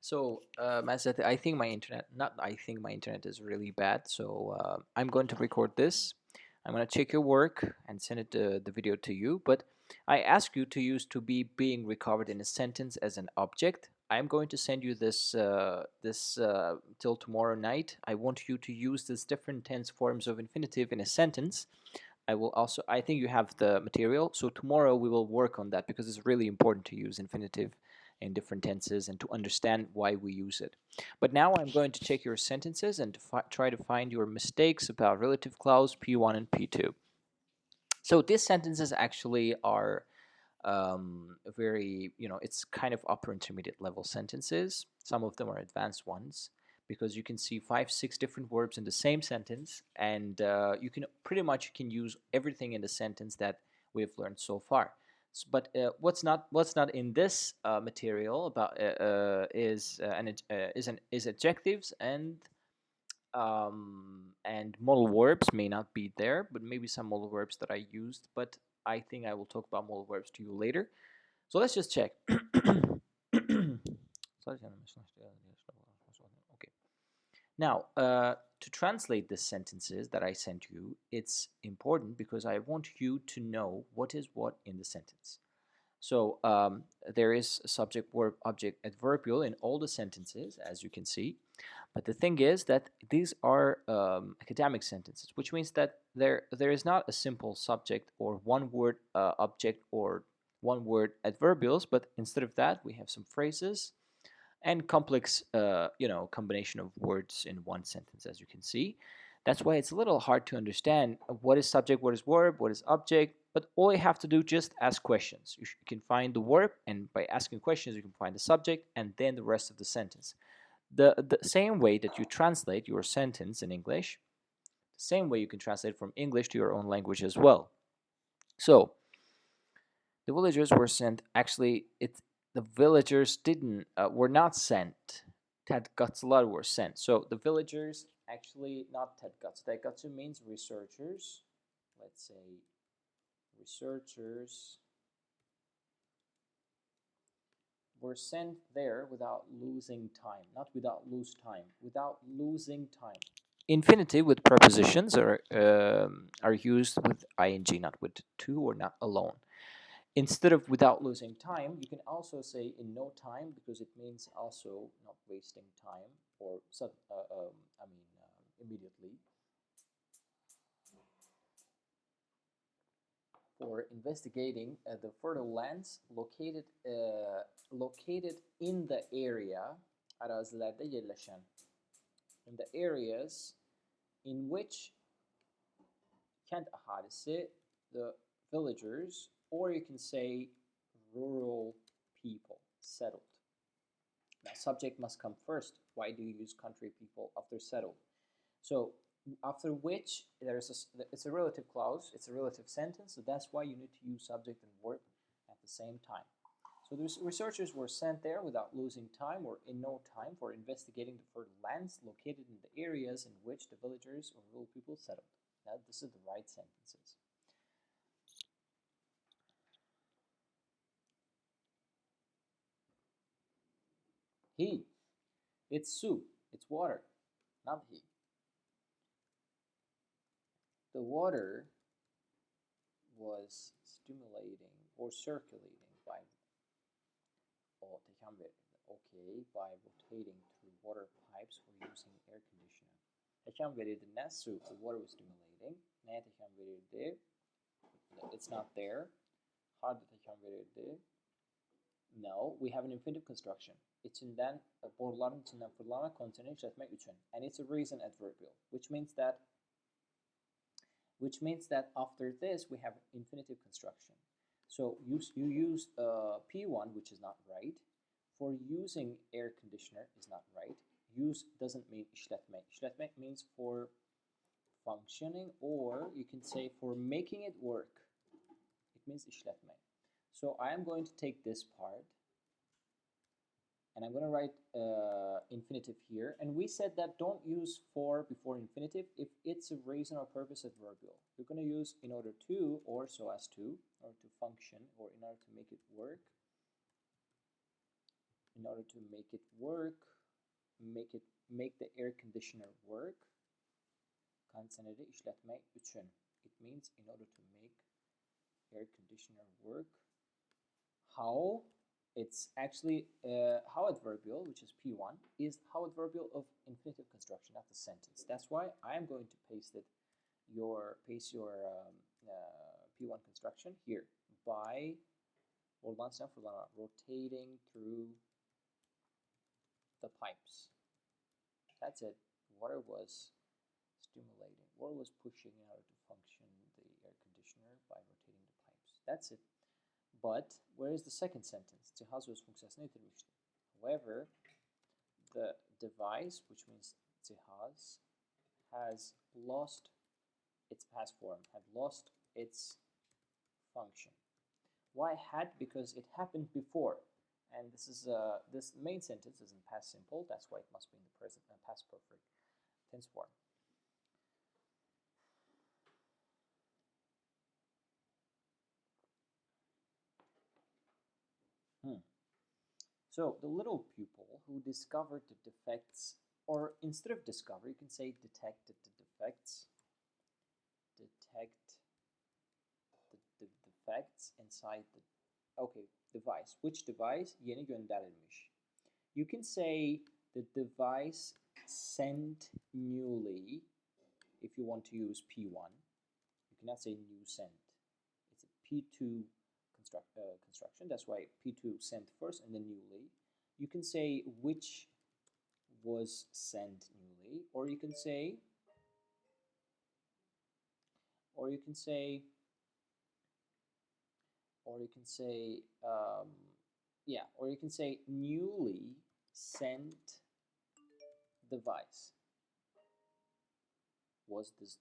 So, Mazda, I think my internet, not I think my internet is really bad. So I'm going to record this. I'm going to check your work and send the video to you. But I ask you to use to be being recovered in a sentence as an object. I'm going to send you this till tomorrow night. I want you to use these different tense forms of infinitive in a sentence. I think you have the material. So tomorrow we will work on that because it's really important to use infinitive in different tenses and to understand why we use it. But now I'm going to check your sentences and to try to find your mistakes about relative clause P1 and P2. So these sentences actually are very, it's kind of upper intermediate level sentences. Some of them are advanced ones because you can see 5-6 different verbs in the same sentence, and you can pretty much use everything in the sentence that we have learned so far. But what's not in this material about is adjectives and modal verbs may not be there, but maybe some modal verbs that I used. But I think I will talk about modal verbs to you later. So let's just check. Okay. Now, to translate the sentences that I sent you, it's important because I want you to know what is what in the sentence. So there is subject, verb, object, adverbial in all the sentences, as you can see. But the thing is that these are academic sentences, which means that there is not a simple subject or one word object or one word adverbials, but instead of that we have some phrases and complex combination of words in one sentence, as you can see. That's why it's a little hard to understand what is subject, what is verb, what is object, but all you have to do just ask questions. You can find the verb, and by asking questions you can find the subject and then the rest of the sentence. The same way that you translate your sentence in English, the same way you can translate from English to your own language as well. So the villagers were sent, actually the villagers were not sent. Tədqiqatçılar were sent. So the villagers, actually not tədqiqatçı. Tədqiqatçı means researchers. Let's say researchers were sent there without losing time. Not without lose time, without losing time. Infinitive with prepositions are used with ing, not with to or not alone. Instead of without losing time, you can also say in no time, because it means also not wasting time or immediately. For investigating the fertile lands located in the area, arazilerde yerleşen, in the areas in which kent ahalisi, the villagers, or you can say rural people, settled. Now, subject must come first. Why do you use country people after settled? So after which it's a relative clause, it's a relative sentence, so that's why you need to use subject and verb at the same time. So the researchers were sent there without losing time or in no time for investigating the fertile lands located in the areas in which the villagers or rural people settled. Now this is the right sentences. He, it's soup, it's water, not he. The water was stimulating or circulating by by rotating through water pipes or using air conditioner. Soup, the water was stimulating. It's not there. No, we have an infinitive construction. İçinden, boruların içinden fırlanan konteyneri işletmek üçün. And it's a reason adverbial, which means that after this we have infinitive construction. So you use P1, which is not right. For using air conditioner is not right. Use doesn't mean işletmek. İşletmek means for functioning, or you can say for making it work. It means işletmek. So I am going to take this part and I'm going to write infinitive here. And we said that don't use for before infinitive if it's a reason or purpose adverbial. You're going to use in order to, or so as to, or to function, or in order to make it work. in order to make it work, make the air conditioner work. Kondisioneri işletmek üçün. It means in order to make air conditioner work. How? It's actually how adverbial, which is P1, is how adverbial of infinitive construction, not the sentence. That's why I am going to paste your P1 construction here by rotating through the pipes. That's it. Water was stimulating. Water was pushing in order to function the air conditioner by rotating the pipes. That's it. But where is the second sentence? Cihaz öz funksiyasını yitirmişti. However, the device, which means cihaz, has lost its past form, had lost its function. Why had? Because it happened before, and this main sentence is in past simple. That's why it must be in the present and past perfect tense form. So the little pupil who discovered the defects, or instead of discover, you can say detected the defects. Detect the defects inside the device. Which device? Yeni gönderilmiş. You can say the device sent newly if you want to use P1. You cannot say new sent. It's a P2 construction. That's why P2 sent first and then newly. You can say which was sent newly, or you can say newly sent device was this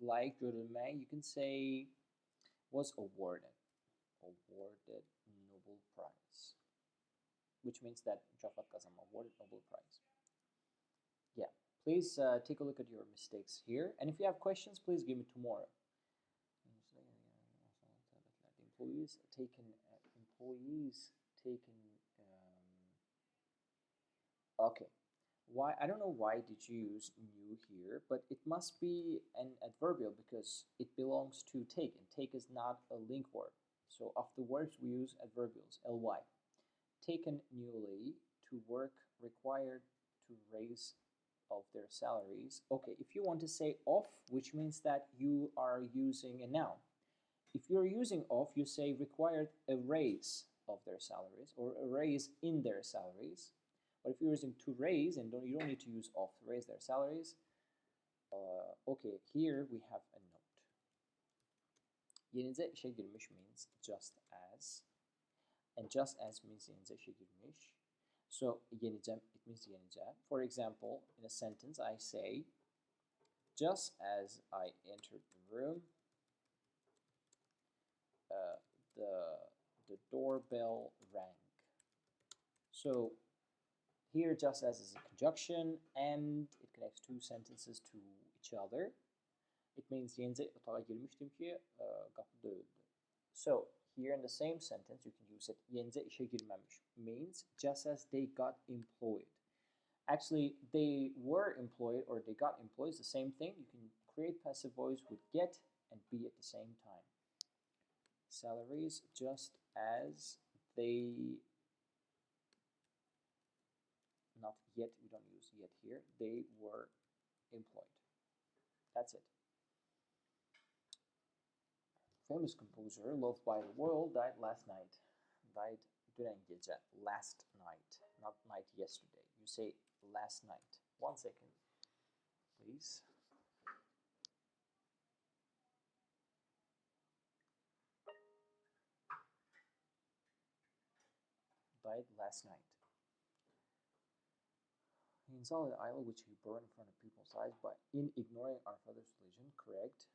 like görülme. You can say was awarded Nobel Prize, which means that Jafat Kazam awarded Nobel Prize. Yeah, please take a look at your mistakes here, and if you have questions, please give me tomorrow. Employees taken. Okay. Why? I don't know why did you use new here, but it must be an adverbial because it belongs to take, and take is not a link word. So after words we use adverbials, ly. Taken newly, to work, required to raise of their salaries. Okay, if you want to say off, which means that you are using a noun. If you're using off, you say required a raise of their salaries or a raise in their salaries. But if you're using to raise, and you don't need to use off to raise their salaries. Okay, here we have a note. Yenicə işe girmiş means just as, and just as means yenicə işe girmiş. So yenicə, it means yenicə. For example, in a sentence, I say, just as I entered the room, the doorbell rang. So here, just as is a conjunction, and it connects two sentences to each other. It means yenicə otağa girmişdim ki qapı döyüldü. So here in the same sentence, you can use it. Yenicə işe girməmiş means just as they got employed. Actually, they were employed or they got employed is the same thing. You can create passive voice with get and be at the same time. Salaries, just as they, not yet, we don't use yet here, they were employed. That's it. Famous composer loved by the world died last night. Died dünən gecə. Last night, not night yesterday. You say last night. 1 second, please. Died last night. He installed an idol which he burned in front of people's eyes, but in ignoring our father's religion. Correct.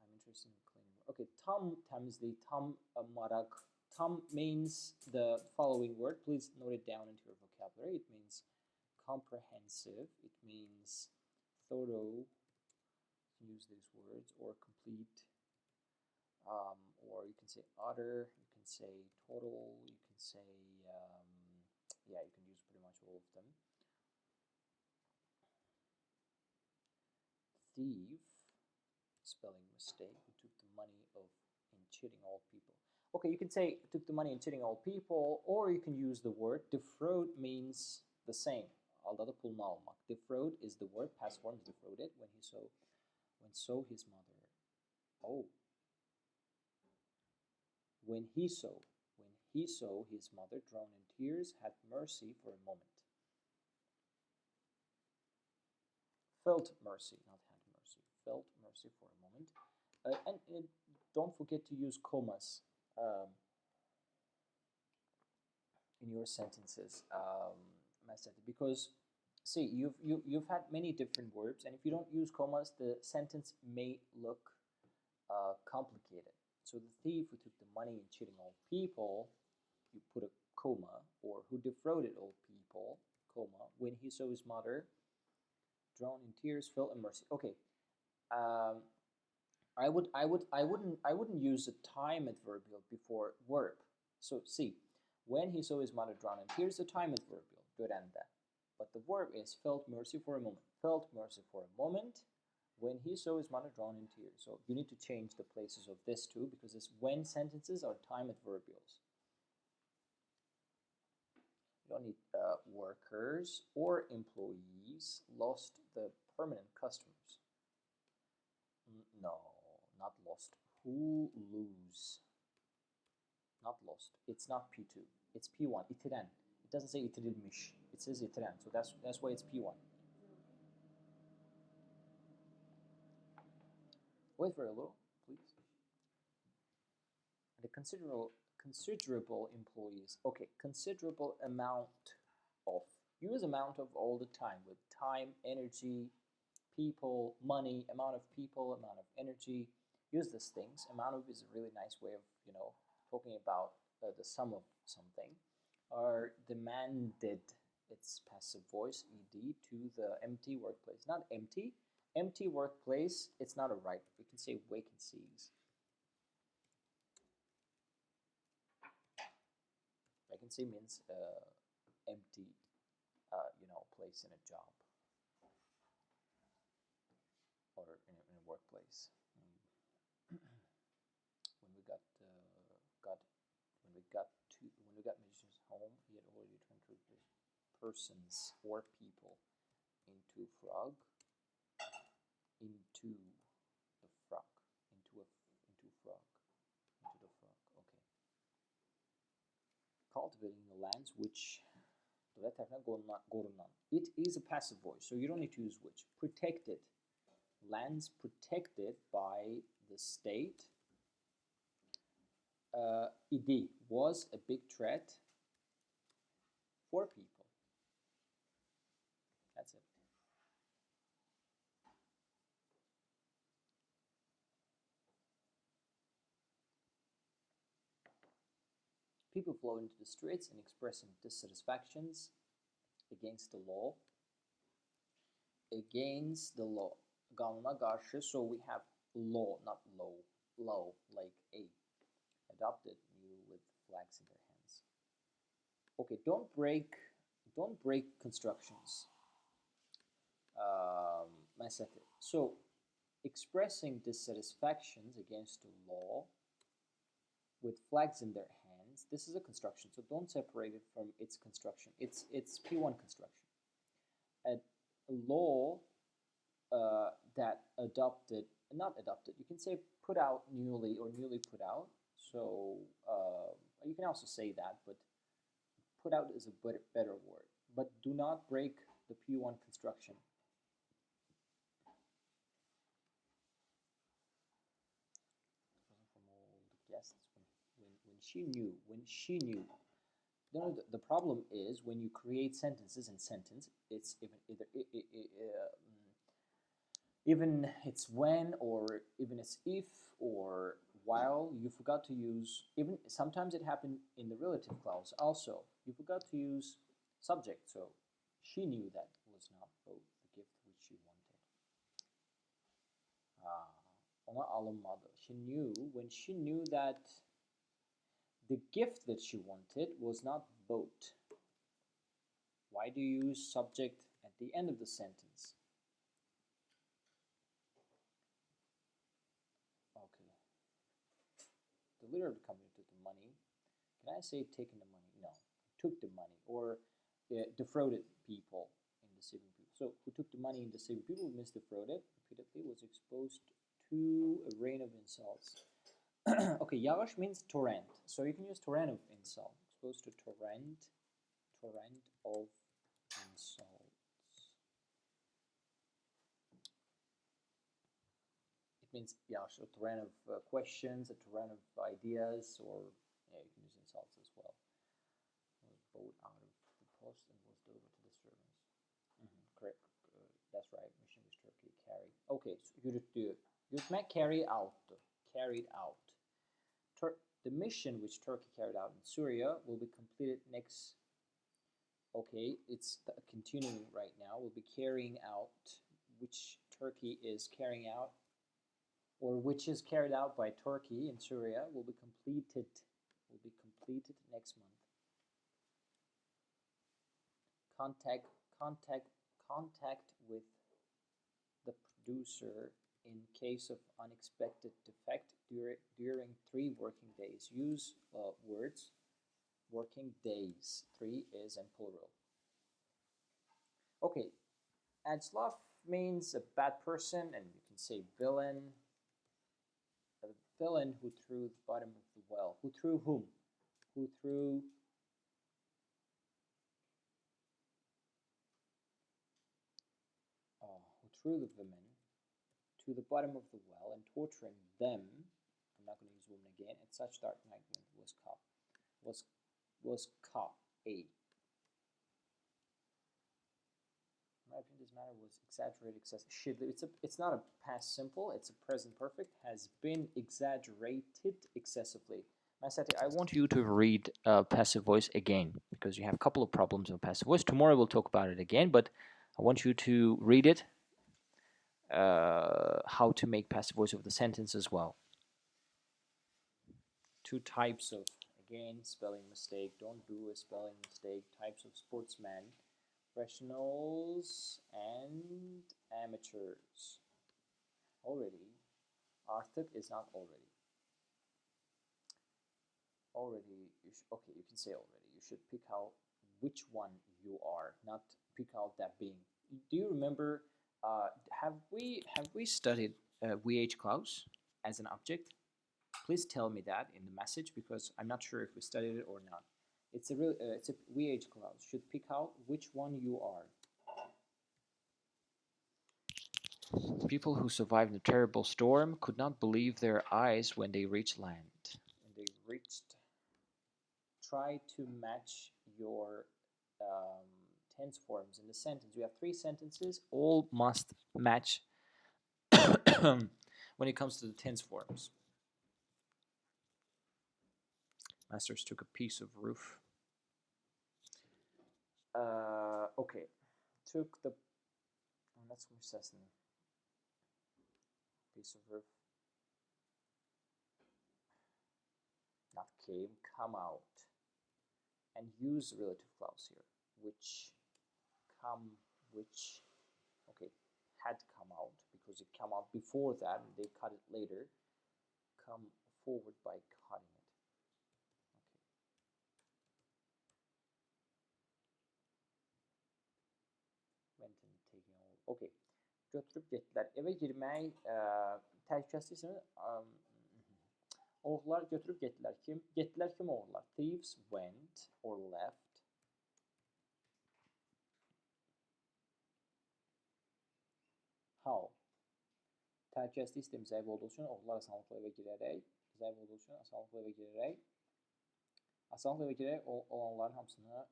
I'm interested in cleaning. Okay, tam temizlik, tam marak. Tam means the following word. Please note it down into your vocabulary. It means comprehensive. It means thorough. You can use these words, or complete. Or you can say utter. You can say total. You can say Yeah, you can use pretty much all of them. Thief, spelling mistake, who took the money of in cheating all people. Okay, you can say took the money in cheating all people, or you can use the word defraud means the same. Aldada pulunu almak. Defraud is the word, past form is defrauded, when saw his mother. Oh. When he saw his mother drown in tears, had mercy for a moment. Felt mercy, not had mercy. Felt mercy for a moment. And don't forget to use commas in your sentences, because see, you've had many different verbs, and if you don't use commas, the sentence may look complicated. So the thief who took the money in cheating all people, you put a comma, or who defrauded all people, comma, when he saw his mother drown in tears, felt in mercy. Okay, I wouldn't use a time adverbial before verb. So see, when he saw his mother drown in tears, the time adverbial, görende. But the verb is felt mercy for a moment. Felt mercy for a moment when he saw his mother drown in tears. So you need to change the places of this too, because this when sentences are time adverbials. You don't need workers or employees lost the permanent customers. No, not lost. Who lose? Not lost. It's not P2. It's P1. İtiren. It doesn't say itirilmiş. It says itiren. So that's why it's P1. Wait for a little, please. The considerable employees. Okay, considerable amount of. Use amount of all the time with time, energy, people, money, amount of people, amount of energy. Use these things. Amount of is a really nice way of, talking about the sum of something. Are demanded, it's passive voice, ed, to the empty workplace. Not empty. Empty workplace, it's not a right. We can say vacancies. Vacancy means empty, place in a job or in a workplace. When we got musicians home, he had already turned to replace persons or people into frog, into the frog, into frog, into the frog. Okay. Cultivating the lands which it is a passive voice, so you don't need to use which. Protected. Lands protected by the state. Idi was a big threat for people. That's it. People flow into the streets and expressing dissatisfactions against the law. Against the law. Kanuna karşı. So we have law, not low. Low, like a. Adopted new with flags in their hands. Okay, don't break constructions. So expressing dissatisfactions against the law with flags in their hands. This is a construction, so don't separate it from its construction. It's P1 construction. A law that not adopted. You can say put out newly or newly put out. So you can also say that, but put out is a better word. But do not break the P1 construction. From all the guests, when she knew. No, the problem is when you create sentences in sentence, it's even it's when, or even it's if, or while. You forgot to use, even sometimes it happened in the relative clause also, you forgot to use subject. So she knew that was not both the gift which she wanted. Ona alınmadı. She knew, when she knew that the gift that she wanted was not bought. Why do you use subject at the end of the sentence? Okay. The leader of the company took the money. Can I say taking the money? No. Took the money, or defrauded people in deceiving people. So who took the money in deceiving people, means defrauded repeatedly, was exposed to a rain of insults. Okay, yağış means torrent. So you can use torrent of insult. Exposed to torrent of insults. It means yağış, a torrent of questions, a torrent of ideas, or yeah, you can use insults as well. Was bowed out of the post and was delivered to the servants. Correct. That's right. Mission which Turkey carried. Okay, so yürütmek carry out. Carried out. The mission which Turkey carried out in Syria will be completed next. Okay, it's continuing right now. Will be carrying out, which Turkey is carrying out, or which is carried out by Turkey in Syria, will be completed. Will be completed next month. Contact with the producer in case of unexpected defect during 3 working days. Use words. Working days. 3 is in plural. Okay, Adslav means a bad person, and you can say villain. A villain who threw the bottom of the well. Who threw whom? Who threw the women to the bottom of the well and torturing them. I'm not going to use woman again. At such dark night was caught. Was caught. A. In my opinion, this matter was exaggerated excessively. It's not a past simple. It's a present perfect. Has been exaggerated excessively. Masati, I want you to read passive voice again, because you have a couple of problems with passive voice. Tomorrow we'll talk about it again, but I want you to read it. How to make passive voice of the sentence as well. 2 types of, again, spelling mistake. Don't do a spelling mistake. Types of sportsmen, professionals and amateurs. Already. Artık is not already. Already, okay, you can say already. You should pick out which one you are, not pick out that being. Do you remember? Have we studied VH clause as an object? Please tell me that in the message, because I'm not sure if we studied it or not. It's a VH clause. Should pick out which one you are. People who survived the terrible storm could not believe their eyes when they reached land. When they reached, try to match your tense forms in the sentence. You have 3 sentences. All must match when it comes to the tense forms. Masters took a piece of roof. Okay. Took the... That's what says in piece of roof. Not came, come out. And use the relative clause here. Which, come, which, okay, had come out, because it came out before that and they cut it later. Come forward by cutting it. Okay. Went and taking all. Okay. Götürüp getdilər. Eve girmək təhlükəsizmi? Oğrular götürüb getdilər. Kim? Getdilər kim oğrular? Thieves went or left. How? Təhlükəsizlik sistemi zəif olduğu üçün oğrular asanlıqla evə girərək, asanlıqla evə girərək olanların hamısını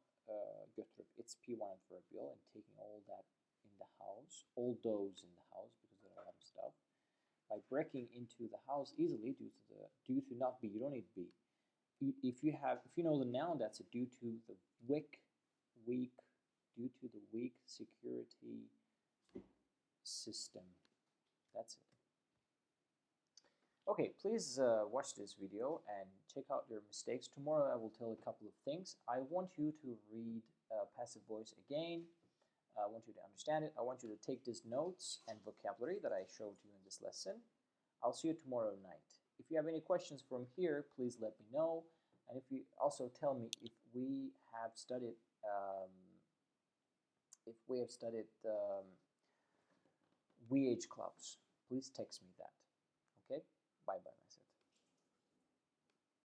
götürüb. It's P1 adverbial and taking all that in the house, all those in the house, because there are a lot of stuff. By breaking into the house easily due to not be, you don't need be. If you know the noun, that's a due to the weak security system. That's it. Okay, please watch this video and check out your mistakes. Tomorrow I will tell a couple of things. I want you to read passive voice again. I want you to understand it. I want you to take these notes and vocabulary that I showed you in this lesson. I'll see you tomorrow night. If you have any questions from here, please let me know. And if you also tell me if we have studied VH clubs, please text me that. Okay? Bye bye, myself.